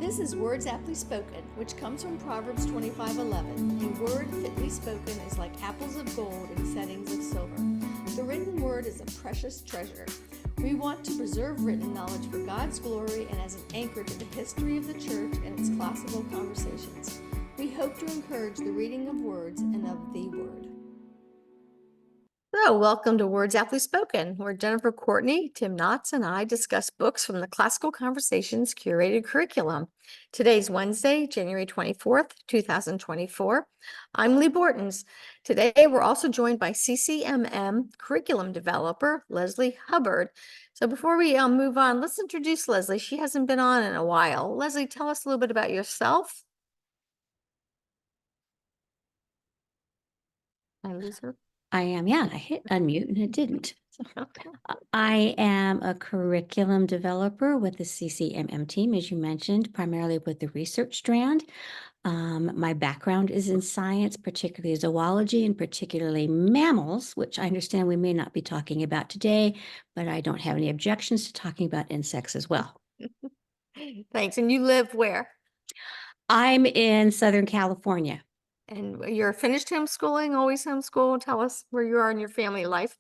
This is Words Aptly Spoken, which comes from Proverbs 25:11. A word fitly spoken is like apples of gold in settings of silver. The written word is a precious treasure. We want to preserve written knowledge for God's glory and as an anchor to the history of the church and its classical conversations. We hope to encourage the reading of words and of the word. So, welcome to Words Aptly Spoken, where Jennifer Courtney, Tim Knotts, and I discuss books from the Classical Conversations curated curriculum. Today's Wednesday, January 24th, 2024. I'm Lee Bortons. Today, we're also joined by CCMM curriculum developer, Leslie Hubbard. So before we move on, let's introduce Leslie. She hasn't been on in a while. Leslie, tell us a little bit about yourself. I lose her. I am, yeah, I hit unmute and it didn't. So, I am a curriculum developer with the CCMM team, as you mentioned, primarily with the research strand. My background is in science, particularly zoology and particularly mammals, which I understand we may not be talking about today, but I don't have any objections to talking about insects as well. Thanks. And you live where? I'm in Southern California. And you're finished homeschooling, always homeschool. Tell us where you are in your family life.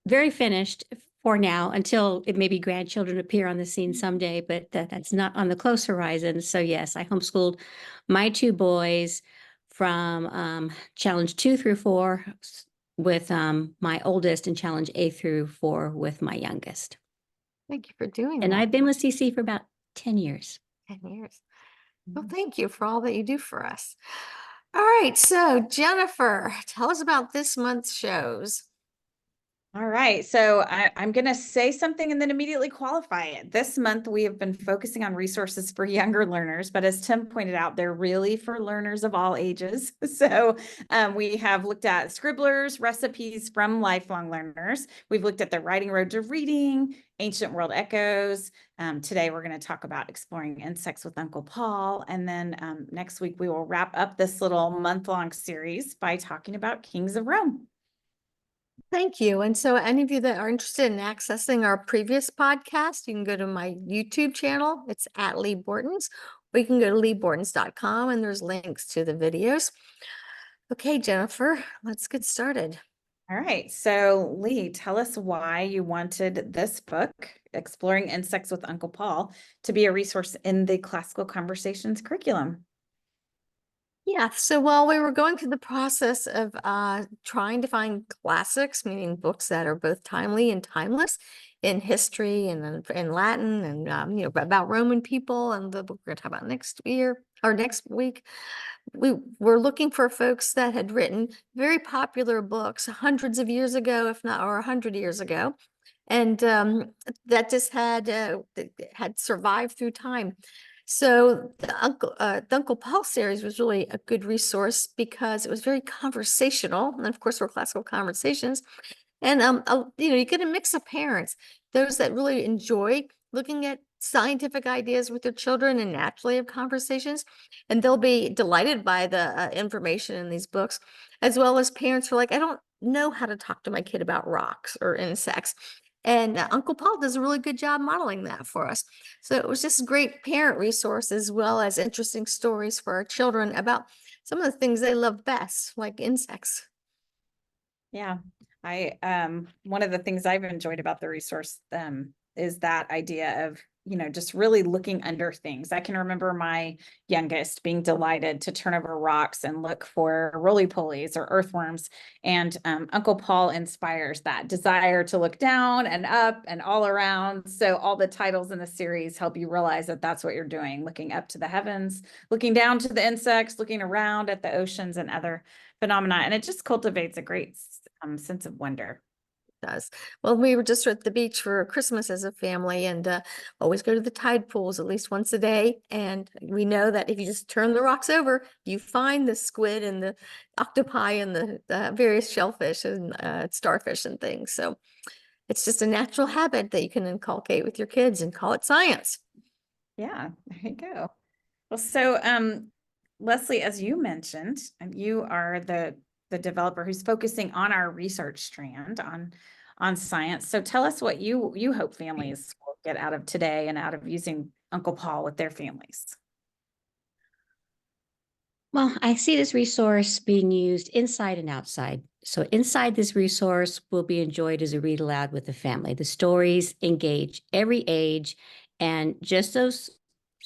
Very finished for now until it maybe grandchildren appear on the scene someday, but that's not on the close horizon. So yes, I homeschooled my two boys from challenge 2 through 4 with my oldest and challenge A through 4 with my youngest. Thank you for doing And that. I've been with CC for about 10 years. 10 years. Well, thank you for all that you do for us. All right, so Jennifer, tell us about this month's shows. All right, so I'm going to say something and then immediately qualify it. This month, we have been focusing on resources for younger learners, but as Tim pointed out, they're really for learners of all ages. So we have looked at scribblers, recipes from lifelong learners. We've looked at the Writing Road to Reading, Ancient World Echoes. Today, we're going to talk about exploring insects with Uncle Paul. And then next week, we will wrap up this little month-long series by talking about Kings of Rome. Thank you. And so any of you that are interested in accessing our previous podcast, you can go to my YouTube channel. It's at Lee Bortons. Or you can go to leebortons.com and there's links to the videos. Okay, Jennifer, let's get started. All right. So Lee, tell us why you wanted this book, Exploring Insects with Uncle Paul, to be a resource in the Classical Conversations curriculum. Yeah, so while we were going through the process of trying to find classics, meaning books that are both timely and timeless in history and in Latin and you know, about Roman people and the book we're going to talk about next year or next week, we were looking for folks that had written very popular books hundreds of years ago, if not or 100 years ago, and that just had survived through time. So the Uncle Paul series was really a good resource because it was very conversational, and of course, we're classical conversations. And you know, you get a mix of parents, those that really enjoy looking at scientific ideas with their children and naturally have conversations, and they'll be delighted by the information in these books, as well as parents who are like, I don't know how to talk to my kid about rocks or insects. And Uncle Paul does a really good job modeling that for us. So it was just a great parent resource as well as interesting stories for our children about some of the things they love best, like insects. Yeah, one of the things I've enjoyed about the resource is that idea of, you know, just really looking under things. I can remember my youngest being delighted to turn over rocks and look for roly-polies or earthworms. And Uncle Paul inspires that desire to look down and up and all around. So all the titles in the series help you realize that that's what you're doing, looking up to the heavens, looking down to the insects, looking around at the oceans and other phenomena. And it just cultivates a great sense of wonder. Does. Well, we were just at the beach for Christmas as a family and always go to the tide pools at least once a day. And we know that if you just turn the rocks over, you find the squid and the octopi and the various shellfish and starfish and things. So it's just a natural habit that you can inculcate with your kids and call it science. Yeah, there you go. Well, so Leslie, as you mentioned, you are the developer who's focusing on our research strand on science. So tell us what you hope families will get out of today and out of using Uncle Paul with their families? Well, I see this resource being used inside and outside. So inside, this resource will be enjoyed as a read aloud with the family. The stories engage every age, and just those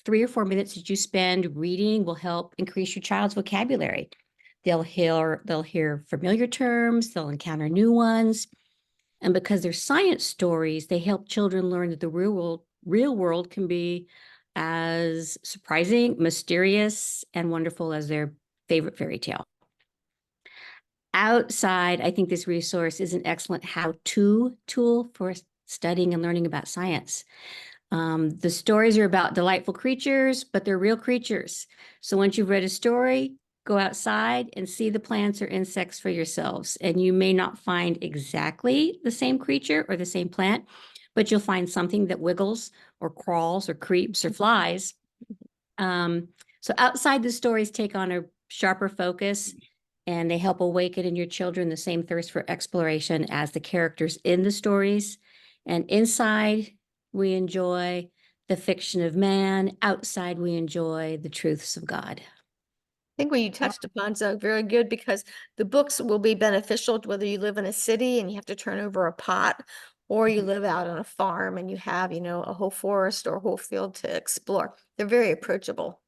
3 or 4 minutes that you spend reading will help increase your child's vocabulary. They'll hear familiar terms, they'll encounter new ones. And because they're science stories, they help children learn that the real world can be as surprising, mysterious, and wonderful as their favorite fairy tale. Outside, I think this resource is an excellent how-to tool for studying and learning about science. The stories are about delightful creatures, but they're real creatures. So once you've read a story, go outside and see the plants or insects for yourselves. And you may not find exactly the same creature or the same plant, but you'll find something that wiggles or crawls or creeps or flies. So outside, the stories take on a sharper focus, and they help awaken in your children the same thirst for exploration as the characters in the stories. And inside, we enjoy the fiction of man. Outside, we enjoy the truths of God. I think what you touched upon is very good, because the books will be beneficial to whether you live in a city and you have to turn over a pot, or you live out on a farm and you have, a whole forest or a whole field to explore. They're very approachable.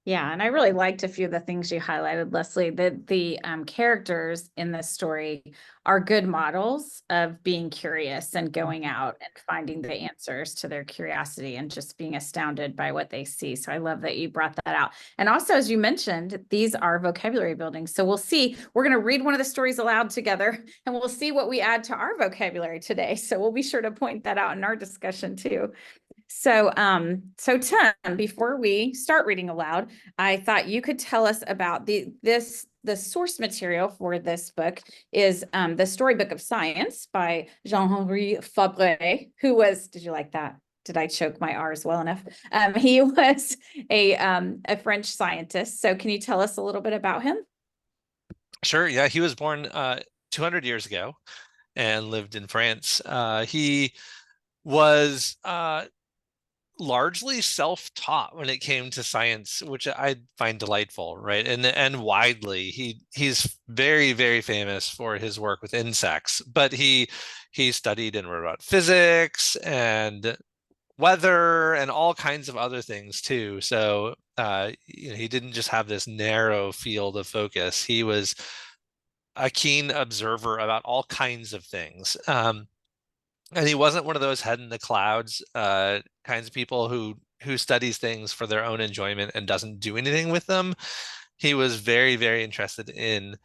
Yeah, and I really liked a few of the things you highlighted, Leslie, that the characters in this story are good models of being curious and going out and finding the answers to their curiosity and just being astounded by what they see. So I love that you brought that out. And also, as you mentioned, these are vocabulary building. So we'll see, we're going to read one of the stories aloud together, and we'll see what we add to our vocabulary today. So we'll be sure to point that out in our discussion too. So, Tim, before we start reading aloud, I thought you could tell us about the source material for this book is the Storybook of Science by Jean-Henri Fabre, who was, did you like that? Did I choke my R's well enough? He was a French scientist. So can you tell us a little bit about him? Sure. Yeah, he was born 200 years ago and lived in France. He was largely self-taught when it came to science, which I find delightful, right? And widely, he's very, very famous for his work with insects, but he studied and wrote about physics and weather and all kinds of other things too. So he didn't just have this narrow field of focus. He was a keen observer about all kinds of things. And he wasn't one of those head in the clouds kinds of people who studies things for their own enjoyment and doesn't do anything with them. He was very, very interested in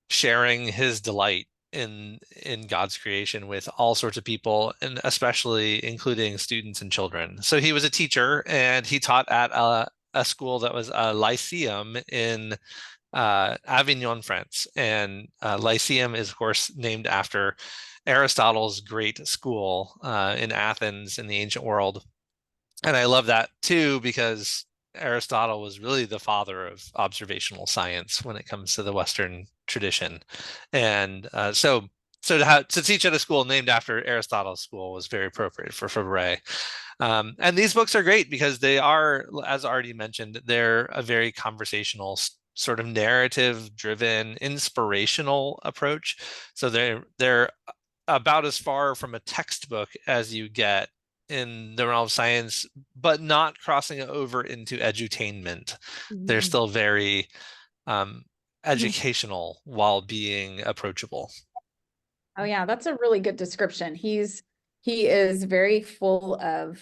sharing his delight in God's creation with all sorts of people, and especially including students and children. So he was a teacher, and he taught at a school that was a lyceum in Avignon, France. And Lyceum is, of course, named after Aristotle's great school in Athens in the ancient world. And I love that too, because Aristotle was really the father of observational science when it comes to the Western tradition. And so to teach at a school named after Aristotle's school was very appropriate for Fabre. And these books are great because they are, as already mentioned, they're a very conversational sort of narrative driven, inspirational approach. So they're about as far from a textbook as you get in the realm of science, but not crossing over into edutainment. They're still very educational while being approachable. Oh yeah, that's a really good description. He is very full of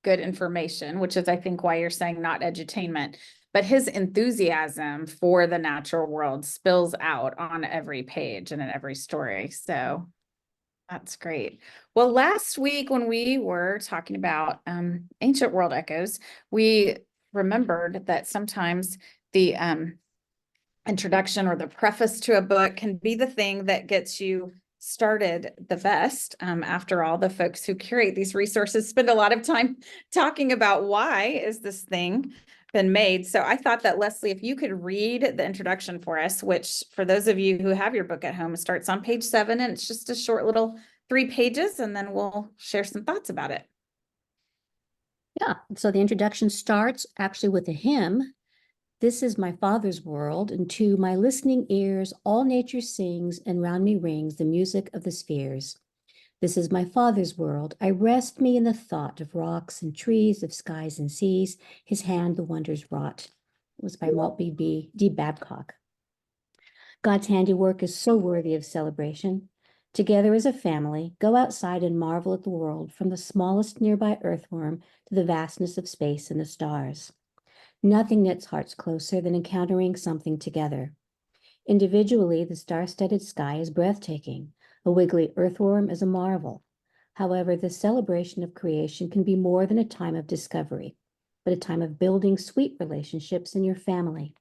good information, which is, I think, why you're saying not edutainment. But his enthusiasm for the natural world spills out on every page and in every story. So that's great. Well, last week when we were talking about ancient world echoes, we remembered that sometimes the introduction or the preface to a book can be the thing that gets you started the best. After all, the folks who curate these resources spend a lot of time talking about why is this thing been made. So I thought that, Leslie, if you could read the introduction for us, which for those of you who have your book at home, starts on page 7, and it's just a short little 3 pages, and then we'll share some thoughts about it. Yeah, so the introduction starts actually with a hymn. This is my Father's world, and to my listening ears, all nature sings, and round me rings the music of the spheres. This is my Father's world. I rest me in the thought of rocks and trees, of skies and seas. His hand the wonders wrought. It was by Maltby D. Babcock. God's handiwork is so worthy of celebration. Together as a family, go outside and marvel at the world, from the smallest nearby earthworm to the vastness of space and the stars. Nothing knits hearts closer than encountering something together. Individually, the star-studded sky is breathtaking. A wiggly earthworm is a marvel. However, the celebration of creation can be more than a time of discovery, but a time of building sweet relationships in your family.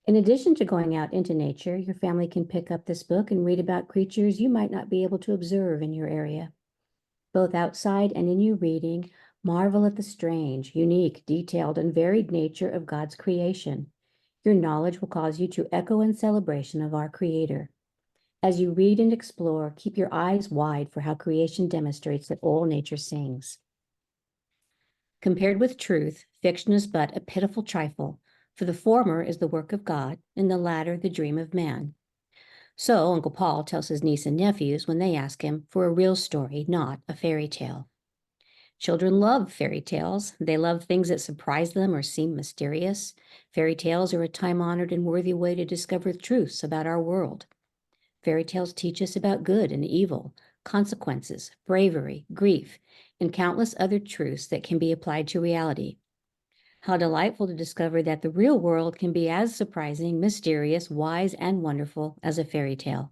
In addition to going out into nature, your family can pick up this book and read about creatures you might not be able to observe in your area. Both outside and in your reading, marvel at the strange, unique, detailed, and varied nature of God's creation. Your knowledge will cause you to echo in celebration of our Creator. As you read and explore, keep your eyes wide for how creation demonstrates that all nature sings. Compared with truth, fiction is but a pitiful trifle, for the former is the work of God, and the latter the dream of man. So Uncle Paul tells his niece and nephews when they ask him for a real story, not a fairy tale. Children love fairy tales. They love things that surprise them or seem mysterious. Fairy tales are a time-honored and worthy way to discover truths about our world. Fairy tales teach us about good and evil, consequences, bravery, grief, and countless other truths that can be applied to reality. How delightful to discover that the real world can be as surprising, mysterious, wise, and wonderful as a fairy tale.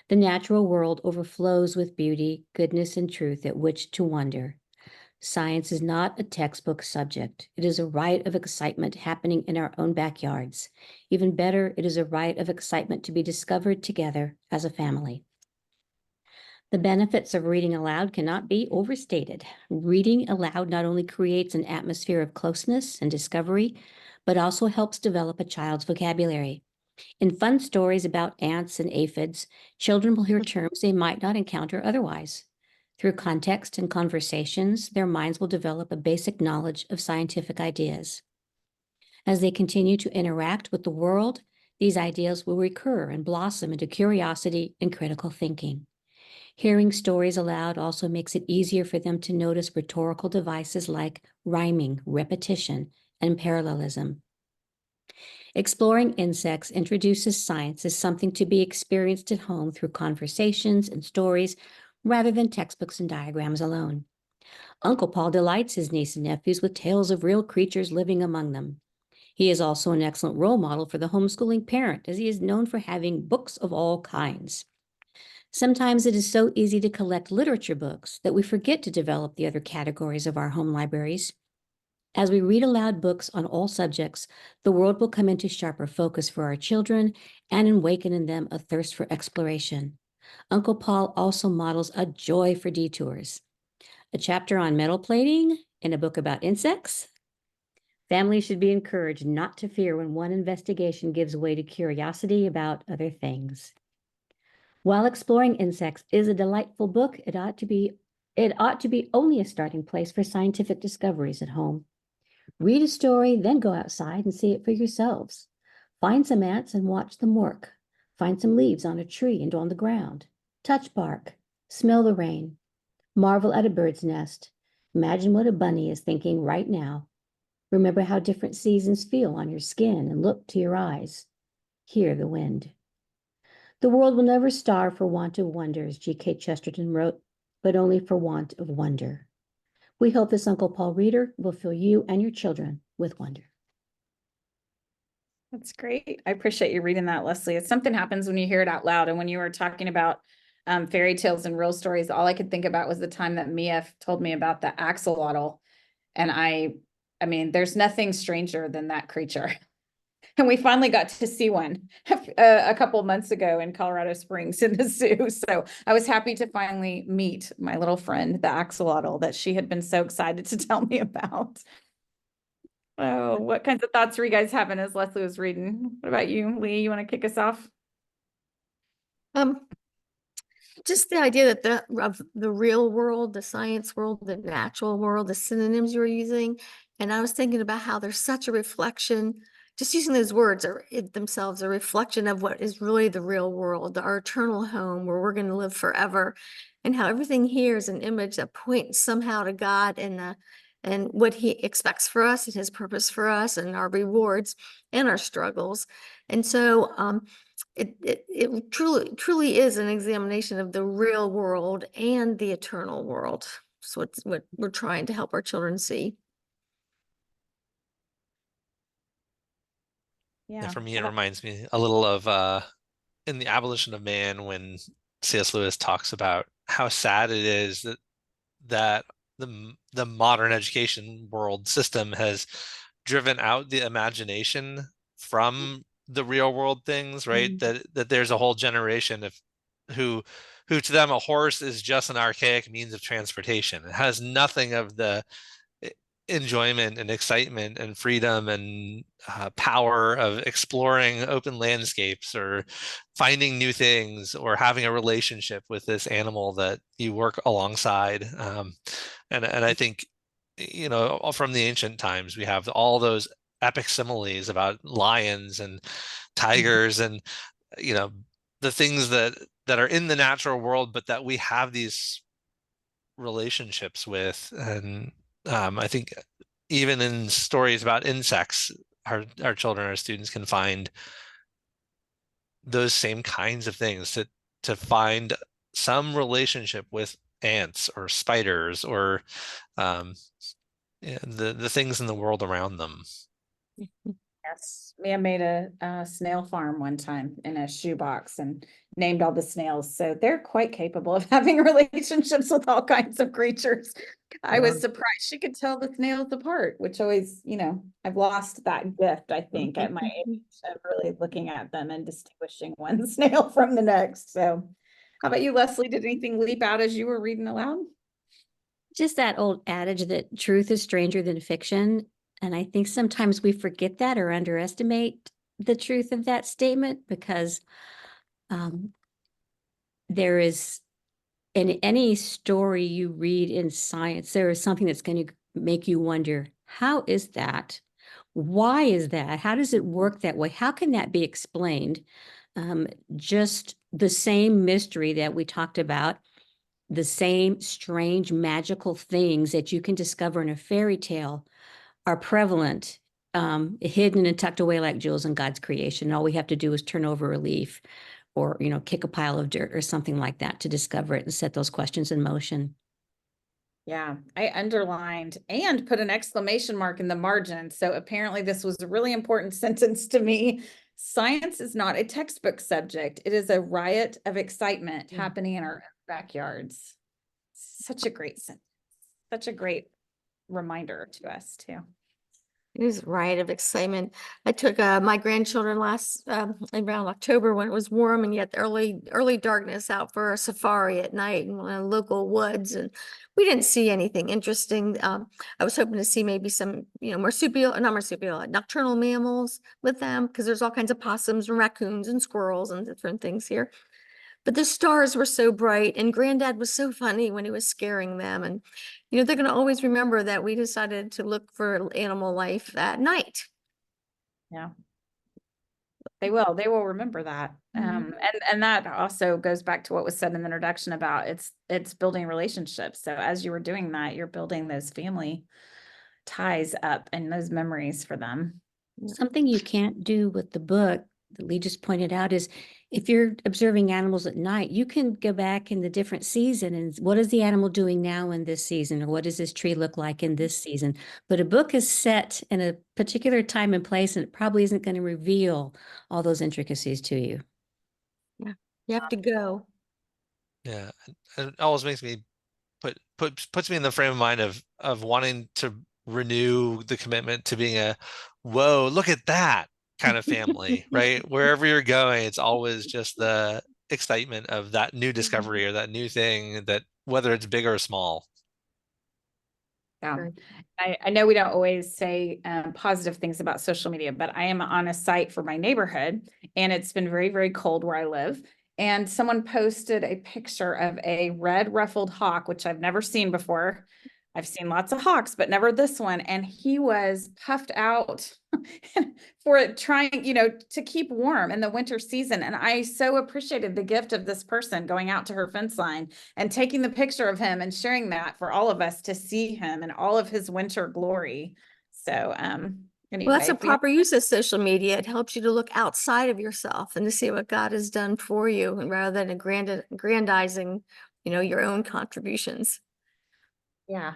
The natural world overflows with beauty, goodness, and truth at which to wonder. Science is not a textbook subject. It is a rite of excitement happening in our own backyards. Even better, it is a rite of excitement to be discovered together as a family. The benefits of reading aloud cannot be overstated. Reading aloud not only creates an atmosphere of closeness and discovery, but also helps develop a child's vocabulary. In fun stories about ants and aphids, children will hear terms they might not encounter otherwise. Through context and conversations, their minds will develop a basic knowledge of scientific ideas. As they continue to interact with the world, these ideas will recur and blossom into curiosity and critical thinking. Hearing stories aloud also makes it easier for them to notice rhetorical devices like rhyming, repetition, and parallelism. Exploring insects introduces science as something to be experienced at home through conversations and stories rather than textbooks and diagrams alone. Uncle Paul delights his niece and nephews with tales of real creatures living among them. He is also an excellent role model for the homeschooling parent, as he is known for having books of all kinds. Sometimes it is so easy to collect literature books that we forget to develop the other categories of our home libraries. As we read aloud books on all subjects, the world will come into sharper focus for our children and awaken in them a thirst for exploration. Uncle Paul also models a joy for detours. A chapter on metal plating in a book about insects. Families should be encouraged not to fear when one investigation gives way to curiosity about other things. While Exploring Insects is a delightful book, it ought to be only a starting place for scientific discoveries at home. Read a story, then go outside and see it for yourselves. Find some ants and watch them work. Find some leaves on a tree and on the ground. Touch bark. Smell the rain. Marvel at a bird's nest. Imagine what a bunny is thinking right now. Remember how different seasons feel on your skin and look to your eyes. Hear the wind. The world will never starve for want of wonders, G.K. Chesterton wrote, but only for want of wonder. We hope this Uncle Paul reader will fill you and your children with wonder. That's great. I appreciate you reading that, Leslie. It's something happens when you hear it out loud. And when you were talking about fairy tales and real stories, all I could think about was the time that Mia told me about the axolotl. And I mean, there's nothing stranger than that creature. And we finally got to see one a couple of months ago in Colorado Springs in the zoo. So I was happy to finally meet my little friend, the axolotl, that she had been so excited to tell me about. Oh, what kinds of thoughts were you guys having as Leslie was reading? What about you, Lee? You want to kick us off? just the idea that of the real world, the science world, the natural world, the synonyms you were using. And I was thinking about how there's such a reflection, just using those words are themselves a reflection of what is really the real world, our eternal home where we're going to live forever. And how everything here is an image that points somehow to God and what he expects for us and his purpose for us and our rewards and our struggles. And so it truly is an examination of the real world and the eternal world. So it's what we're trying to help our children see. Yeah, Yeah. for me, it reminds me a little of in the Abolition of Man when C.S. Lewis talks about how sad it is that the modern education world system has driven out the imagination from the real world things, right? That there's a whole generation of who to them a horse is just an archaic means of transportation. It has nothing of the enjoyment and excitement and freedom and power of exploring open landscapes or finding new things or having a relationship with this animal that you work alongside. And I think, you know, from the ancient times, we have all those epic similes about lions and tigers and, you know, the things that are in the natural world, but that we have these relationships with. And I think even in stories about insects, our children, our students can find those same kinds of things to find some relationship with ants or spiders or the things in the world around them. Yes, Mia made a snail farm one time in a shoebox and named all the snails. So they're quite capable of having relationships with all kinds of creatures. I was surprised she could tell the snails apart, which always, you know, I've lost that gift, I think, at my age of really looking at them and distinguishing one snail from the next. So how about you, Leslie? Did anything leap out as you were reading aloud? Just that old adage that truth is stranger than fiction. And I think sometimes we forget that or underestimate the truth of that statement because there is, in any story you read in science, there is something that's going to make you wonder, how is that? Why is that? How does it work that way? How can that be explained? Just the same mystery that we talked about, the same strange magical things that you can discover in a fairy tale are prevalent, hidden and tucked away like jewels in God's creation. All we have to do is turn over a leaf or, you know, kick a pile of dirt or something like that to discover it and set those questions in motion. Yeah, I underlined and put an exclamation mark in the margin. So apparently this was a really important sentence to me. Science is not a textbook subject. It is a riot of excitement happening in our backyards. Such a great sentence. Such a great reminder to us too. It was a riot of excitement. I took my grandchildren last around October when it was warm and yet early darkness out for a safari at night in one of the local woods, and we didn't see anything interesting. I was hoping to see maybe some, you know, nocturnal mammals with them because there's all kinds of possums and raccoons and squirrels and different things here. But the stars were so bright and Granddad was so funny when he was scaring them. And, you know, they're going to always remember that we decided to look for animal life at night. Yeah. They will remember that. And that also goes back to what was said in the introduction about it's building relationships. So as you were doing that, you're building those family ties up and those memories for them. Something you can't do with the book that Lee just pointed out is if you're observing animals at night, you can go back in the different season and what is the animal doing now in this season, or what does this tree look like in this season? But a book is set in a particular time and place, and it probably isn't going to reveal all those intricacies to you. Yeah, you have to go. Yeah, it always makes me puts me in the frame of mind of wanting to renew the commitment to being a whoa, look at that kind of family, right? Wherever you're going, it's always just the excitement of that new discovery or that new thing, that whether it's big or small. Yeah. Right. I know we don't always say positive things about social media, but I am on a site for my neighborhood and it's been very, very cold where I live. and someone posted a picture of a red ruffled hawk, which I've never seen before. I've seen lots of hawks, but never this one. And he was puffed out for trying, to keep warm in the winter season. And I so appreciated the gift of this person going out to her fence line and taking the picture of him and sharing that for all of us to see him in all of his winter glory. So, anyway, Well, that's a proper use of social media. It helps you to look outside of yourself and to see what God has done for you, and rather than aggrandizing, your own contributions. Yeah,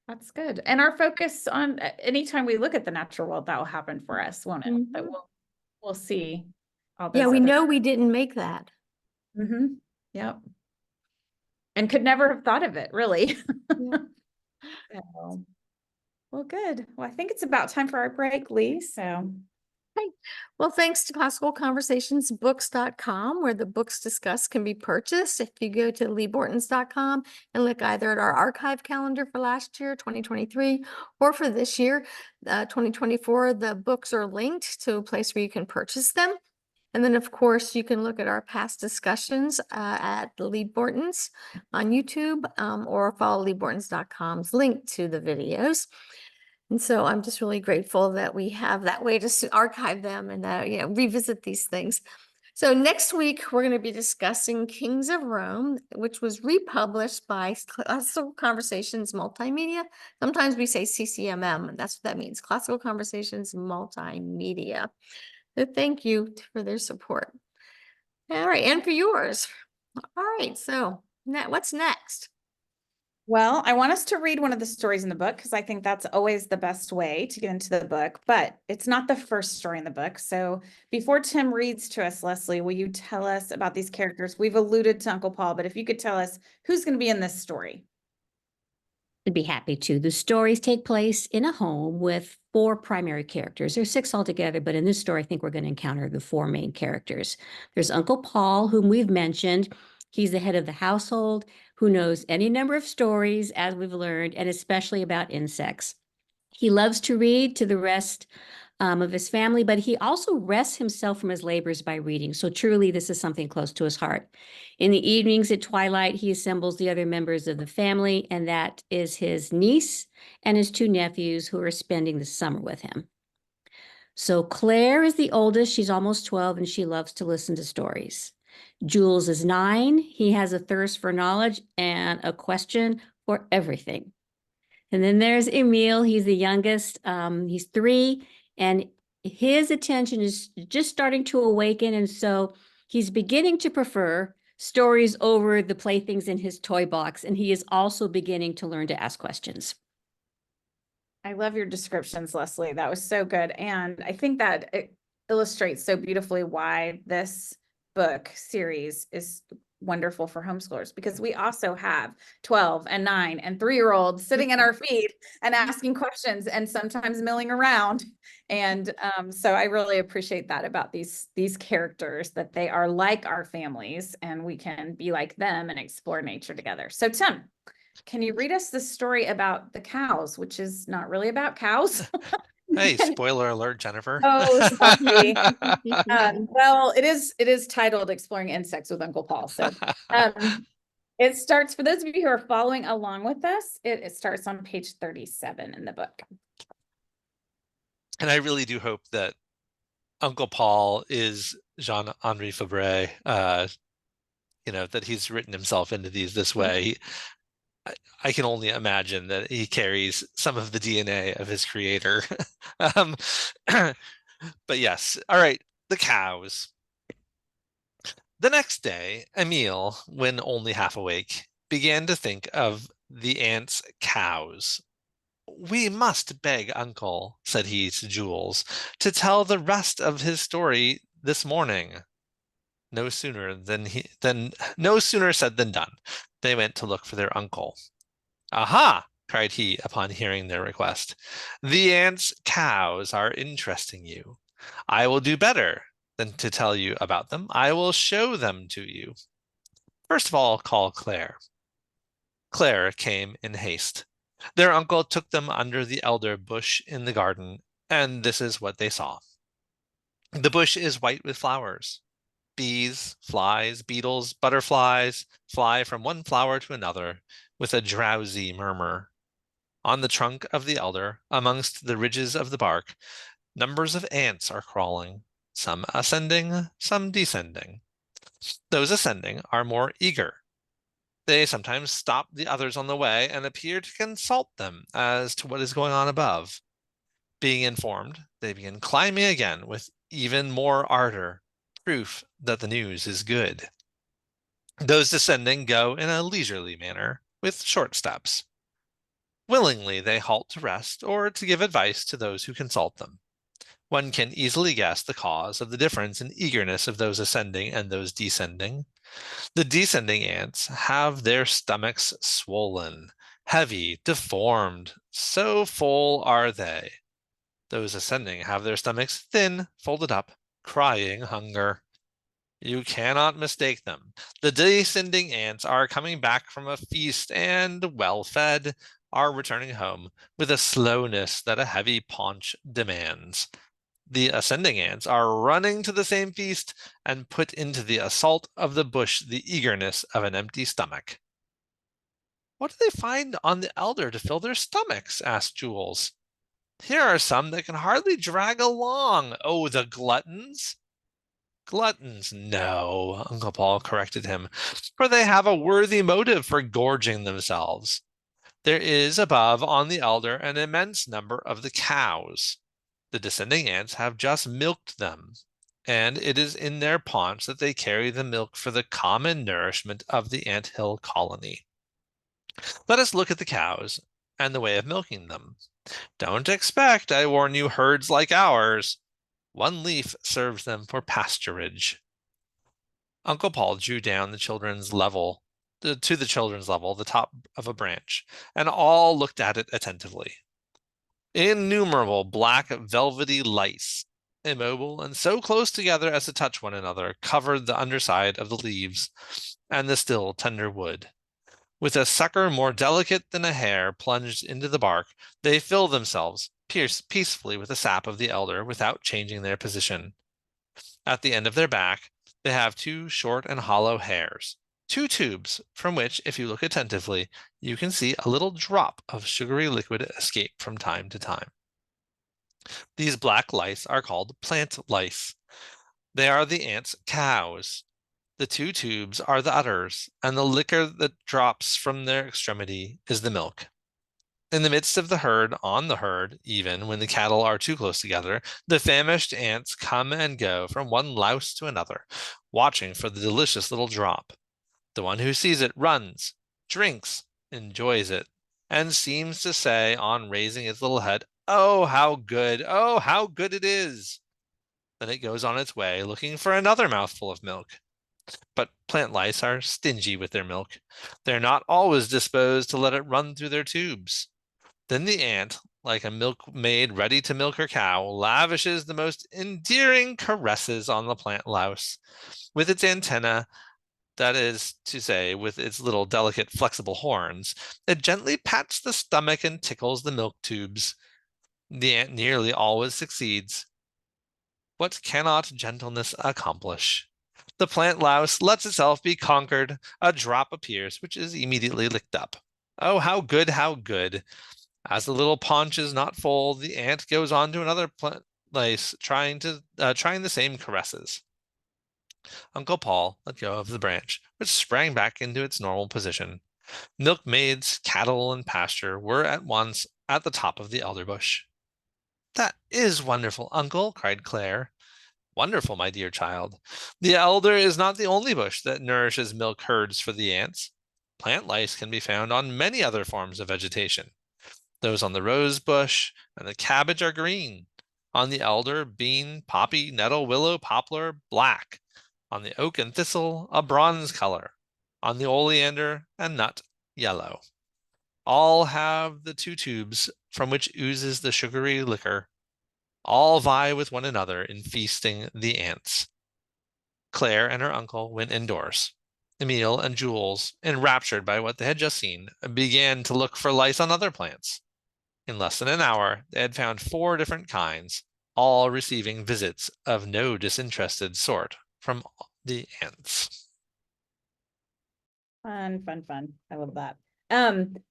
that's good. And our focus on anytime we look at the natural world, that will happen for us, won't it? That Mhm. we'll see all Yeah, those we other. know we didn't make that. Yep. And could never have thought of it, really. Yeah. So, well, good. Well, I think it's about time for our break, Lee. So, Well, thanks to classicalconversationsbooks.com, where the books discussed can be purchased. If you go to leebortons.com and look either at our archive calendar for last year, 2023, or for this year, 2024, the books are linked to a place where you can purchase them. And then, of course, you can look at our past discussions at Lee Bortons on YouTube, or follow leebortons.com's link to the videos. And so I'm just really grateful that we have that way to archive them and revisit these things. So next week, we're going to be discussing Kings of Rome, which was republished by Classical Conversations Multimedia. Sometimes we say CCMM, and that's what that means, Classical Conversations Multimedia. So thank you for their support. All right, and for yours. All right, so what's next? well, I want us to read one of the stories in the book because I think that's always the best way to get into the book, but it's not the first story in the book. So before Tim reads to us, Leslie, will you tell us about these characters? We've alluded to Uncle Paul, but if you could tell us who's going to be in this story. I'd be happy to. The stories take place in a home with 4 primary characters. There's 6 altogether, but in this story, I think we're going to encounter the 4 main characters. There's Uncle Paul, whom we've mentioned. He's the head of the household, who knows any number of stories, as we've learned, and especially about insects. He loves to read to the rest of his family, but he also rests himself from his labors by reading. So truly, this is something close to his heart. In the evenings at twilight, he assembles the other members of the family, and that is his niece and his 2 nephews who are spending the summer with him. So Claire is the oldest. She's almost 12, and she loves to listen to stories. Jules is 9. He has a thirst for knowledge and a question for everything. And then there's Emil. He's the youngest. He's 3, and his attention is just starting to awaken. And so he's beginning to prefer stories over the playthings in his toy box. And he is also beginning to learn to ask questions. I love your descriptions, Leslie. That was so good. And I think that it illustrates so beautifully why this book series is wonderful for homeschoolers, because we also have 12 and 9 and 3-year-olds sitting at our feet and asking questions and sometimes milling around. And so I really appreciate that about these characters, that they are like our families and we can be like them and explore nature together. So Tim, can you read us the story about the cows, which is not really about cows? Hey, spoiler alert, Jennifer. Oh, sorry. Well, it is titled Exploring Insects with Uncle Paul. So it starts, for those of you who are following along with us, it starts on page 37 in the book. And I really do hope that Uncle Paul is Jean-Henri Fabre, that he's written himself into these this way. I can only imagine that he carries some of the DNA of his creator. But yes, all right, the cows. The next day, Emile, when only half awake, began to think of the aunt's cows. We must beg Uncle, said he to Jules, to tell the rest of his story this morning. No sooner said than done. They went to look for their uncle. Aha! Cried he upon hearing their request. The aunt's cows are interesting you. I will do better than to tell you about them. I will show them to you. First of all, call Claire. Claire came in haste. Their uncle took them under the elder bush in the garden, and this is what they saw. The bush is white with flowers. Bees, flies, beetles, butterflies fly from one flower to another with a drowsy murmur. On the trunk of the elder, amongst the ridges of the bark, numbers of ants are crawling, some ascending, some descending. Those ascending are more eager. They sometimes stop the others on the way and appear to consult them as to what is going on above. Being informed, they begin climbing again with even more ardor, proof that the news is good. Those descending go in a leisurely manner, with short steps. Willingly they halt to rest or to give advice to those who consult them. One can easily guess the cause of the difference in eagerness of those ascending and those descending. The descending ants have their stomachs swollen, heavy, deformed, so full are they. Those ascending have their stomachs thin, folded up, crying hunger. You cannot mistake them. The descending ants are coming back from a feast and, well fed, are returning home with a slowness that a heavy paunch demands. The ascending ants are running to the same feast and put into the assault of the bush the eagerness of an empty stomach. What do they find on the elder to fill their stomachs? Asked Jules. Here are some that can hardly drag along. Oh, the gluttons! Gluttons, no, Uncle Paul corrected him, for they have a worthy motive for gorging themselves. There is above on the elder an immense number of the cows. The descending ants have just milked them, and it is in their paunch that they carry the milk for the common nourishment of the anthill colony. Let us look at the cows and the way of milking them. Don't expect, I warn you, herds like ours. One leaf serves them for pasturage. Uncle Paul drew down the children's level, to the children's level, the top of a branch, and all looked at it attentively. Innumerable black velvety lice, immobile and so close together as to touch one another, covered the underside of the leaves and the still tender wood. With a sucker more delicate than a hair plunged into the bark, they fill themselves peacefully with the sap of the elder without changing their position. At the end of their back, they have two short and hollow hairs, two tubes from which, if you look attentively, you can see a little drop of sugary liquid escape from time to time. These black lice are called plant lice. They are the ants' cows. The two tubes are the udders, and the liquor that drops from their extremity is the milk. In the midst of the herd, on the herd, even when the cattle are too close together, the famished ants come and go from one louse to another, watching for the delicious little drop. The one who sees it runs, drinks, enjoys it, and seems to say, on raising its little head, "Oh, how good! Oh, how good it is!" Then it goes on its way, looking for another mouthful of milk. But plant lice are stingy with their milk. They're not always disposed to let it run through their tubes. Then the ant, like a milkmaid ready to milk her cow, lavishes the most endearing caresses on the plant louse. With its antenna, that is to say, with its little delicate flexible horns, it gently pats the stomach and tickles the milk tubes. The ant nearly always succeeds. What cannot gentleness accomplish? The plant louse lets itself be conquered. A drop appears, which is immediately licked up. Oh, how good, how good. As the little paunch is not full, the ant goes on to another plant lice, trying the same caresses. Uncle Paul let go of the branch, which sprang back into its normal position. Milkmaids, cattle, and pasture were at once at the top of the elder bush. That is wonderful, Uncle, cried Claire. Wonderful, my dear child. The elder is not the only bush that nourishes milk herds for the ants. Plant lice can be found on many other forms of vegetation. Those on the rose bush and the cabbage are green. On the elder, bean, poppy, nettle, willow, poplar, black. On the oak and thistle, a bronze color. On the oleander and nut, yellow. All have the two tubes from which oozes the sugary liquor. All vie with one another in feasting the ants. Claire and her uncle went indoors. Emile and Jules, enraptured by what they had just seen, began to look for lice on other plants. In less than an hour, they had found 4 different kinds, all receiving visits of no disinterested sort from the ants. Fun, fun, fun. I love that.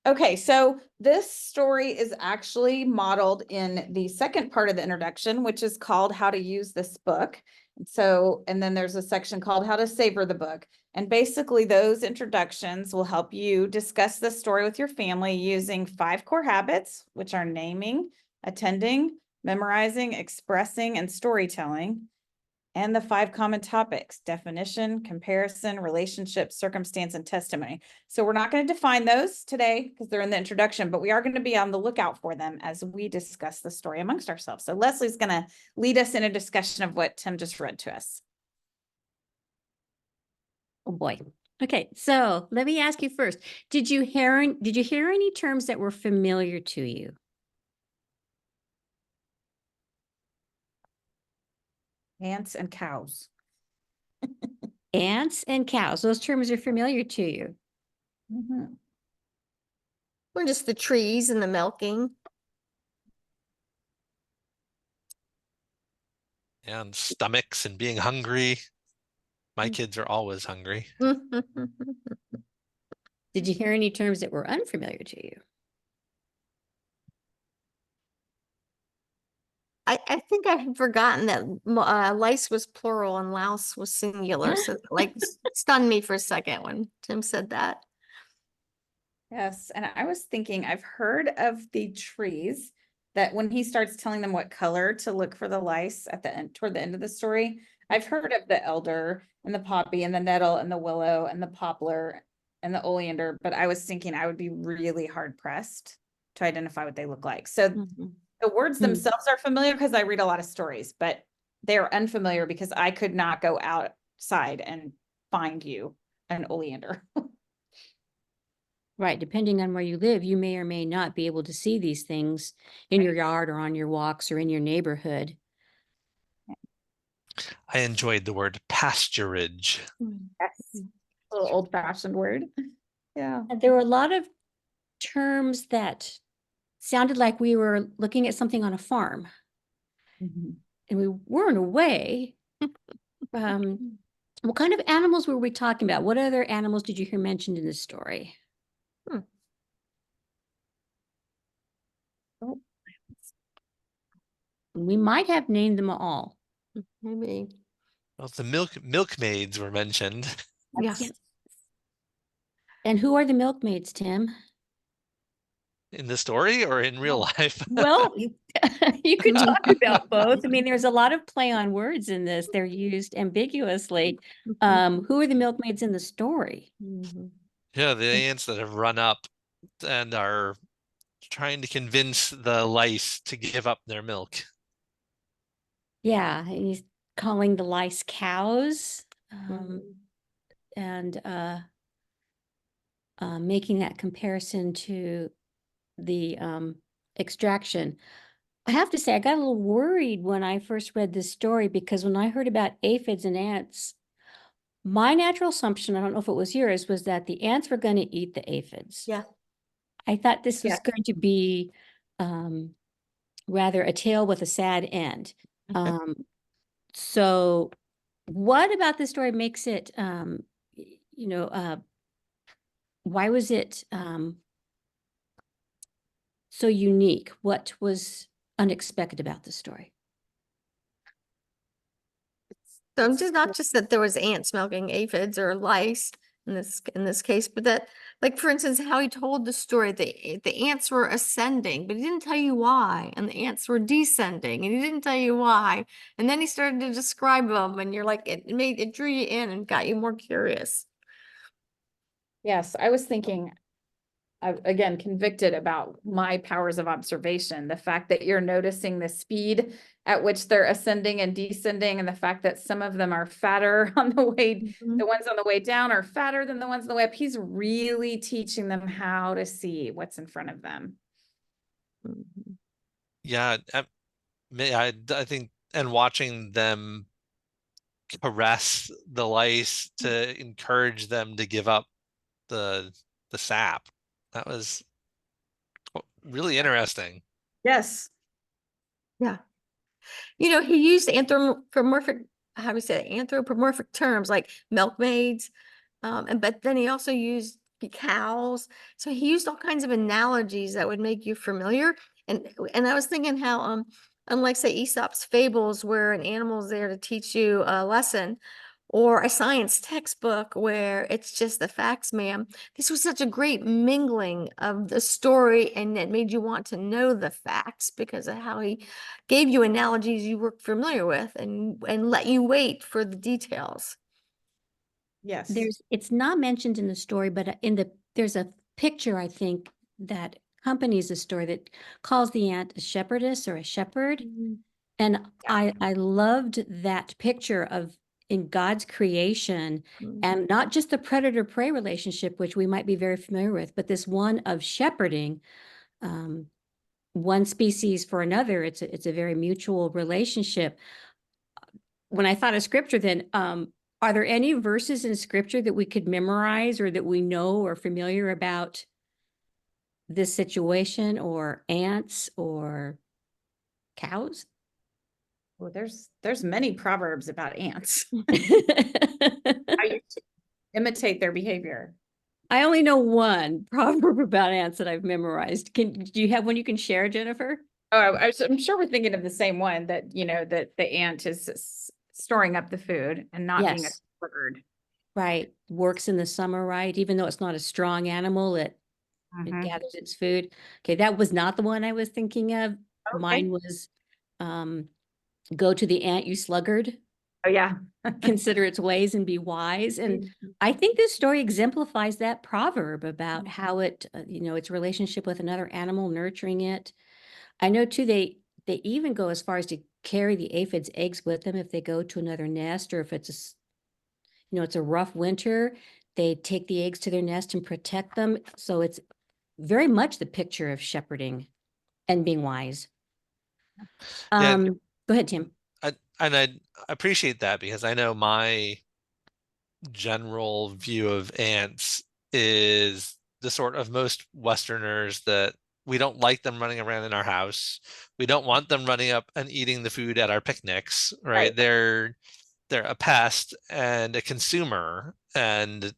Okay, so this story is actually modeled in the second part of the introduction, which is called How to Use This Book. And then there's a section called How to Savor the Book. And basically those introductions will help you discuss the story with your family using 5 core habits, which are naming, attending, memorizing, expressing, and storytelling. And the 5 common topics: definition, comparison, relationship, circumstance, and testimony. So we're not going to define those today because they're in the introduction, but we are going to be on the lookout for them as we discuss the story amongst ourselves. So Leslie's going to lead us in a discussion of what Tim just read to us. Oh boy. Okay, so let me ask you first. Did you hear any terms that were familiar to you? Ants and cows. Ants and cows. Those terms are familiar to you. Mhm. Or just the trees and the milking. And stomachs and being hungry. My kids are always hungry. Did you hear any terms that were unfamiliar to you? I think I had forgotten that lice was plural and louse was singular. So like stunned me for a second when Tim said that. Yes, and I was thinking, I've heard of the trees that when he starts telling them what color to look for the lice at the end, toward the end of the story, I've heard of the elder and the poppy and the nettle and the willow and the poplar and the oleander, but I was thinking I would be really hard pressed to identify what they look like. So the words themselves are familiar because I read a lot of stories, but they're unfamiliar because I could not go outside and find you an oleander. Right, depending on where you live, you may or may not be able to see these things in your yard or on your walks or in your neighborhood. I enjoyed the word pasturage. Yes. A little old-fashioned word. Yeah. And there were a lot of terms that sounded like we were looking at something on a farm, and we were in a way. What kind of animals were we talking about? What other animals did you hear mentioned in this story? Oh. We might have named them all. Maybe. Well, the milkmaids were mentioned. Yes. Yes. And who are the milkmaids, Tim? In the story or in real life? Well, you could talk about both. I mean, there's a lot of play on words in this. They're used ambiguously. Who are the milkmaids in the story? Yeah, the ants that have run up and are trying to convince the lice to give up their milk. Yeah, he's calling the lice cows, and making that comparison to the extraction. I have to say, I got a little worried when I first read this story because when I heard about aphids and ants, my natural assumption, I don't know if it was yours, was that the ants were going to eat the aphids. Yeah. I thought this was Yeah. going to be rather a tale with a sad end. So what about this story makes it, why was it so unique? What was unexpected about the story? So just not just that there was ants milking aphids or lice in this case, but that, like for instance, how he told the story, the ants were ascending, but he didn't tell you why, and the ants were descending, and he didn't tell you why, and then he started to describe them, and you're like, it drew you in and got you more curious. Yes, I was thinking, again, convicted about my powers of observation, the fact that you're noticing the speed at which they're ascending and descending, and the fact that some of them are fatter on the way, the ones on the way down are fatter than the ones on the way up. He's really teaching them how to see what's in front of them. Yeah, I think, and watching them caress the lice to encourage them to give up the sap. That was really interesting. Yes. Yeah. He used anthropomorphic how do we say it, anthropomorphic terms like milkmaids. But then he also used cows. So he used all kinds of analogies that would make you familiar. And I was thinking how, unlike say Aesop's fables, where an animal is there to teach you a lesson, or a science textbook where it's just the facts, ma'am. This was such a great mingling of the story, and it made you want to know the facts because of how he gave you analogies you were familiar with and let you wait for the details. Yes. It's not mentioned in the story, but there's a picture, I think, that accompanies the story that calls the ant a shepherdess or a shepherd. And I loved that picture of in God's creation, and not just the predator-prey relationship, which we might be very familiar with, but this one of shepherding one species for another. It's a very mutual relationship. When I thought of scripture, then are there any verses in scripture that we could memorize or that we know or familiar about this situation, or ants or cows? Well, there's many proverbs about ants. I used to imitate their behavior. I only know one proverb about ants that I've memorized. Do you have one you can share, Jennifer? Oh, I'm sure we're thinking of the same one, that, that the ant is storing up the food and not being a Yes. bird. Right. Works in the summer, right? Even though it's not a strong animal, it Mhm. gathers its food. Okay, that was not the one I was thinking of. Okay. Mine was go to the ant, you sluggard. Oh, yeah. Consider its ways and be wise. And I think this story exemplifies that proverb about how it, its relationship with another animal, nurturing it. I know too, they even go as far as to carry the aphid's eggs with them if they go to another nest, or if it's it's a rough winter, they take the eggs to their nest and protect them. So it's very much the picture of shepherding and being wise. Yeah, Go ahead, Tim. I appreciate that, because I know my general view of ants is the sort of most Westerners, that we don't like them running around in our house. We don't want them running up and eating the food at our picnics, right? They're a pest and a consumer, and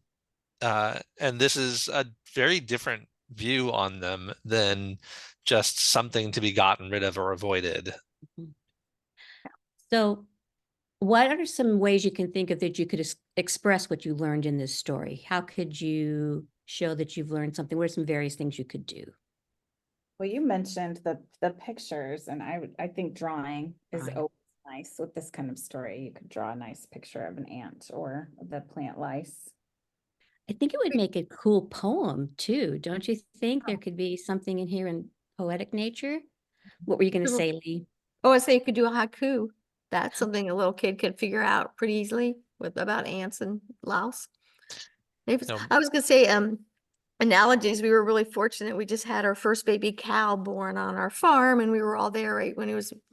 this is a very different view on them than just something to be gotten rid of or avoided. So what are some ways you can think of that you could express what you learned in this story? How could you show that you've learned something? What are some various things you could do? Well, you mentioned the pictures, and I think drawing is Drawing. always nice with this kind of story. You could draw a nice picture of an ant or the plant lice. I think it would make a cool poem too, don't you think? There could be something in here in poetic nature. What were you going to say, Lee? Oh, I say you could do a haiku. That's something a little kid could figure out pretty easily about ants and louse. No. I was gonna say, analogies. We were really fortunate. We just had our first baby cow born on our farm, and we were all there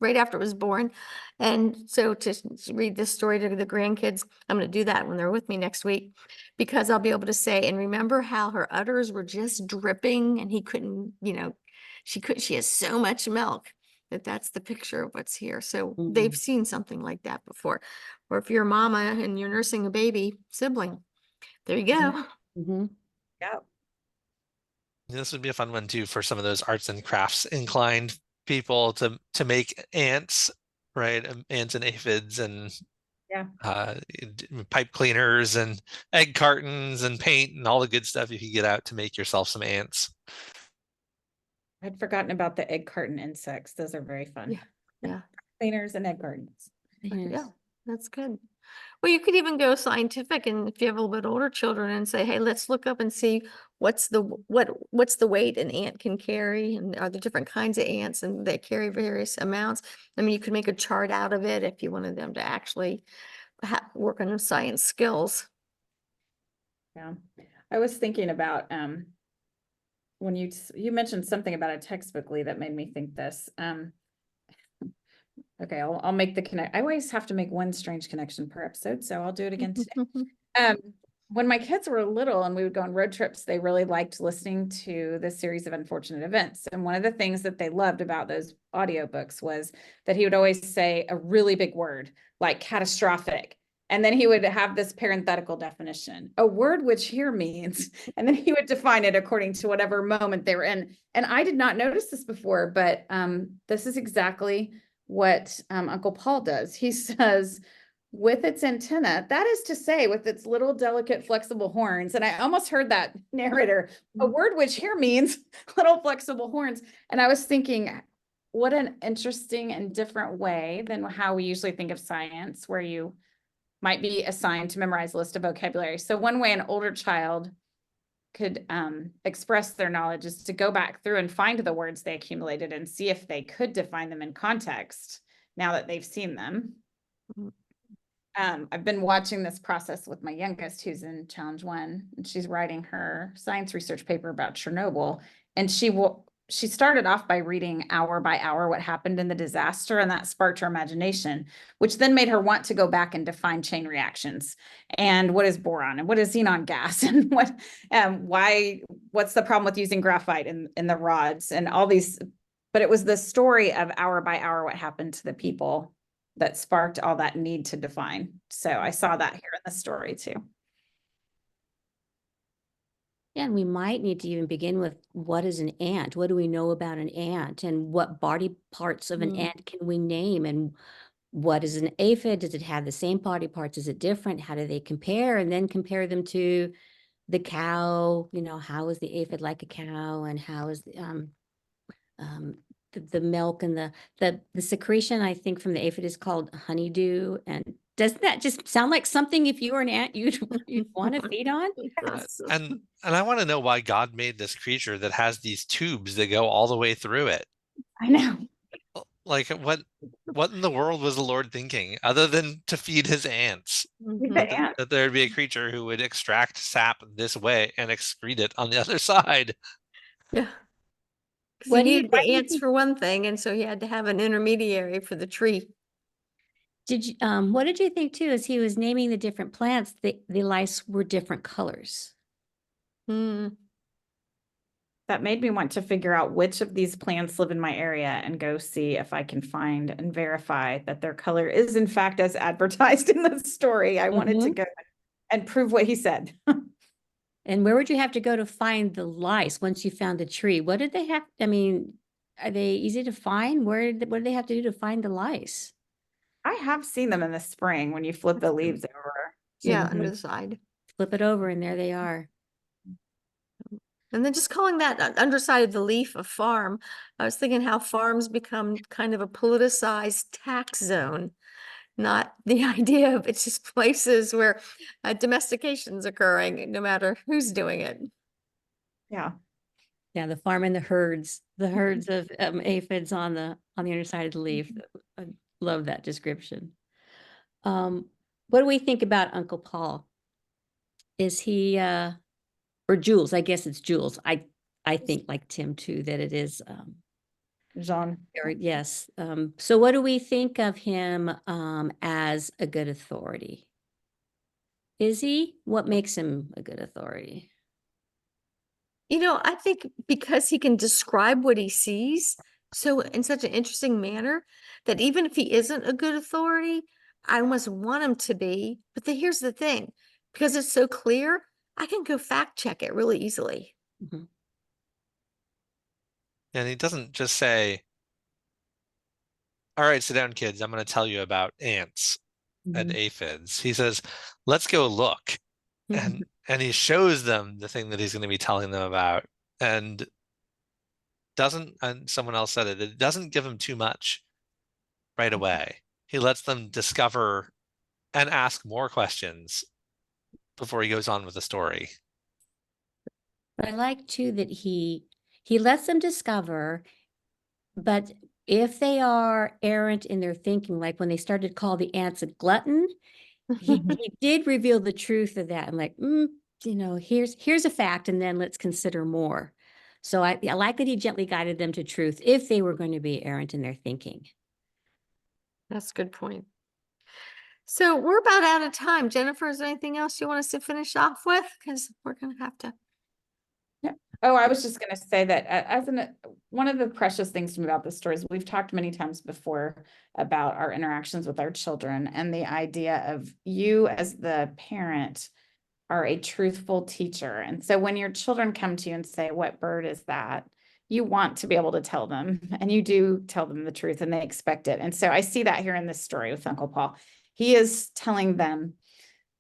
right after it was born. And so to read this story to the grandkids, I'm going to do that when they're with me next week, because I'll be able to say, and remember how her udders were just dripping, and he couldn't, she has so much milk that's the picture of what's here. So they've seen something like that before. Or if you're a mama and you're nursing a baby sibling, there you go. Mm-hmm. Yeah. This would be a fun one too, for some of those arts and crafts inclined people, to make ants, right? Ants and aphids, and pipe cleaners and egg cartons and paint and all the good stuff you could get out to make yourself some ants. I'd forgotten about the egg carton insects. Those are very fun. Yeah. Cleaners and egg cartons. Yeah, that's good. Well, you could even go scientific, and if you have a little bit older children, and say, hey, let's look up and see what's the weight an ant can carry, and are there different kinds of ants, and they carry various amounts. I mean, you could make a chart out of it if you wanted them to actually work on their science skills. Yeah. I was thinking about when you mentioned something about a textbook, Lee, that made me think this. Okay, I'll make the connect. I always have to make one strange connection per episode, so I'll do it again today. when my kids were little and we would go on road trips, they really liked listening to the series of unfortunate events. And one of the things that they loved about those audiobooks was that he would always say a really big word like catastrophic. And then he would have this parenthetical definition, a word which here means, and then he would define it according to whatever moment they were in. And I did not notice this before, but this is exactly what Uncle Paul does. He says, with its antenna, that is to say, with its little delicate flexible horns. And I almost heard that narrator, a word which here means little flexible horns. And I was thinking, what an interesting and different way than how we usually think of science, where you might be assigned to memorize a list of vocabulary. So one way an older child could express their knowledge is to go back through and find the words they accumulated and see if they could define them in context now that they've seen them. I've been watching this process with my youngest, who's in Challenge 1, and she's writing her science research paper about Chernobyl. And she started off by reading hour by hour what happened in the disaster, and that sparked her imagination, which then made her want to go back and define chain reactions and what is boron and what is xenon gas and what's the problem with using graphite in the rods and all these. But it was the story of hour by hour what happened to the people that sparked all that need to define. So I saw that here in the story too. Yeah, and we might need to even begin with what is an ant? What do we know about an ant? And what body parts of an ant can we name? And what is an aphid? Does it have the same body parts? Is it different? How do they compare? And then compare them to the cow. You know, how is the aphid like a cow? And how is the milk and the secretion, I think, from the aphid is called honeydew. And doesn't that just sound like something, if you were an ant, you'd want to feed on? And I want to know why God made this creature that has these tubes that go all the way through it. I know. Like what in the world was the Lord thinking, other than to feed his ants? That there'd be a creature who would extract sap this way and excrete it on the other side. Yeah. What He do you- needed why the do you ants think- for one thing, and so he had to have an intermediary for the tree. Did you what did you think too, as he was naming the different plants, the lice were different colors? Hmm. That made me want to figure out which of these plants live in my area and go see if I can find and verify that their color is in fact as advertised in the story. I wanted to go and prove what he said. And where would you have to go to find the lice once you found the tree? What did they have? I mean, are they easy to find? What do they have to do to find the lice? I have seen them in the spring when you flip the leaves over. Yeah, Mhm. under the side. Flip it over and there they are. And then just calling that underside of the leaf a farm, I was thinking how farms become kind of a politicized tax zone, not the idea of it's just places where domestication's occurring, no matter who's doing it. Yeah. Yeah, the farm and the herds of aphids on the underside of the leaf. I love that description. What do we think about Uncle Paul? Is he or Jules? I guess it's Jules. I think like Tim too, that it is Jean. yes. So what do we think of him as a good authority? Is he? What makes him a good authority? You know, I think because he can describe what he sees so in such an interesting manner that even if he isn't a good authority, I almost want him to be. But here's the thing, because it's so clear, I can go fact check it really easily. Mhm. And he doesn't just say, all right, sit down, kids. I'm going to tell you about ants and aphids. He says, let's go look. And he shows them the thing that he's going to be telling them about, and someone else said it doesn't give them too much right away. He lets them discover and ask more questions before he goes on with the story. But I like too that he lets them discover, but if they are errant in their thinking, like when they started to call the ants a glutton, he did reveal the truth of that. I'm like, you know, here's a fact, and then let's consider more. So I like that he gently guided them to truth if they were going to be errant in their thinking. That's a good point. So we're about out of time. Jennifer, is there anything else you want us to finish off with? Because we're going to have to. Oh, I was just going to say that one of the precious things to me about this story is we've talked many times before about our interactions with our children and the idea of you as the parent are a truthful teacher. And so when your children come to you and say, "What bird is that?" you want to be able to tell them, and you do tell them the truth and they expect it. And so I see that here in this story with Uncle Paul. He is telling them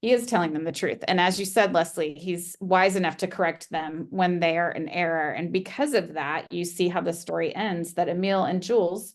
the truth. And as you said, Leslie, he's wise enough to correct them when they are in error. And because of that, you see how the story ends, that Emil and Jules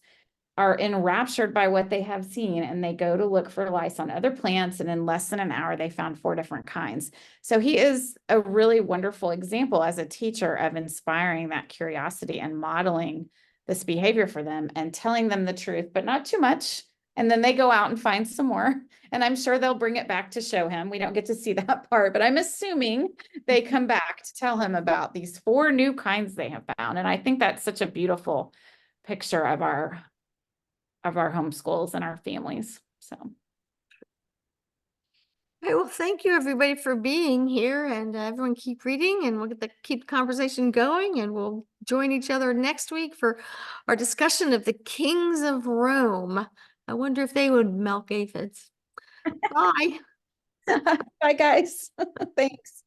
are enraptured by what they have seen, and they go to look for lice on other plants. And in less than an hour, they found 4 different kinds. So he is a really wonderful example as a teacher of inspiring that curiosity and modeling this behavior for them and telling them the truth, but not too much. And then they go out and find some more. And I'm sure they'll bring it back to show him. We don't get to see that part, but I'm assuming they come back to tell him about these 4 new kinds they have found. And I think that's such a beautiful picture of our homeschools and our families. So. Okay, well, thank you everybody for being here, and everyone keep reading, and we'll keep the conversation going, and we'll join each other next week for our discussion of the kings of Rome. I wonder if they would milk aphids. Bye. Bye, guys. Thanks.